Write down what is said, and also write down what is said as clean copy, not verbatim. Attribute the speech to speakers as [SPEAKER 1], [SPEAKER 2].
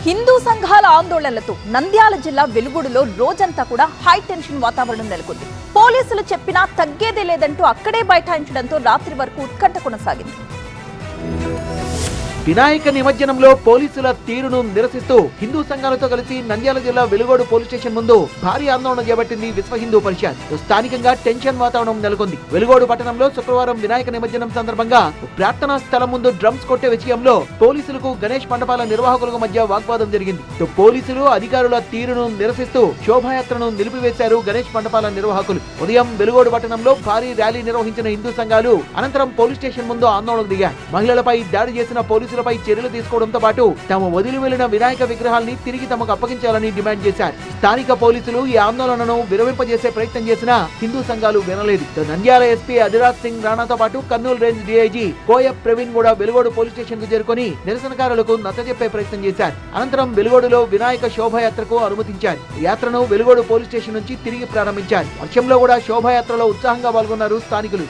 [SPEAKER 1] హిందూ సంఘాల ఆందోళనలతో నంద్యాల జిల్లా వెలుగొడలో రోజంతా కూడా హై టెన్షన్ వాతావరణం నెలకొంది. పోలీసులు చెప్పినా తగ్గేదే లేదంటూ అక్కడే బైఠాయించడంతో రాత్రి వరకు ఉత్కంఠ కొనసాగింది.
[SPEAKER 2] వినాయక నిమజ్జనంలో పోలీసుల తీరును నిరసిస్తూ హిందూ సంఘాలతో కలిసి నంద్యాల జిల్లా వెలుగోడు పోలీస్ స్టేషన్ ముందు భారీ ఆందోళన చేపట్టింది విశ్వ హిందూ పరిషత్. స్థానికంగా టెన్షన్ వాతావరణం నెలకొంది. వెలుగోడు పట్టణంలో శుక్రవారం వినాయక నిమజ్జనం సందర్భంగా ప్రార్థనా స్థలం ముందు డ్రమ్స్ కొట్టే విషయంలో పోలీసులకు గణేష్ మండపాల నిర్వాహకులకు మధ్య వాగ్వాదం జరిగింది. పోలీసులు అధికారుల తీరును నిరసిస్తూ శోభాయాత్రను నిలిపివేశారు గణేష్ మండపాల నిర్వాహకులు. ఉదయం వెలుగోడు పట్టణంలో భారీ ర్యాలీ నిర్వహించిన హిందూ సంఘాలు అనంతరం పోలీస్ స్టేషన్ ముందు ఆందోళనకు దిగారు. మహిళలపై దాడి చేసిన పోలీసులపై చర్యలు తీసుకోవడంతో పాటు తాము వదిలి వెళ్లిన వినాయక విగ్రహాల్ని తిరిగి తమకు అప్పగించాలని డిమాండ్ చేశారు. స్థానిక పోలీసులు ఈ ఆందోళనను విరమింపజేసే ప్రయత్నం చేసినా హిందూ సంఘాలు వినలేదు. నంద్యాల ఎస్పీ అధిరాజ్ సింగ్ రాణాతో పాటు కర్నూలు రేంజ్ డీఐజీ కోయప్ ప్రవీణ్ కూడా వెలుగోడు పోలీస్ స్టేషన్ కు చేరుకుని నిరసనకారులకు నచ్చజెప్పే ప్రయత్నం చేశారు. అనంతరం వెలుగోడులో వినాయక శోభాయాత్రకు అనుమతించారు. యాత్రను వెలుగోడు పోలీస్ స్టేషన్ నుంచి తిరిగి ప్రారంభించారు. వర్షంలో కూడా శోభాయాత్రలో ఉత్సాహంగా పాల్గొన్నారు స్థానికులు.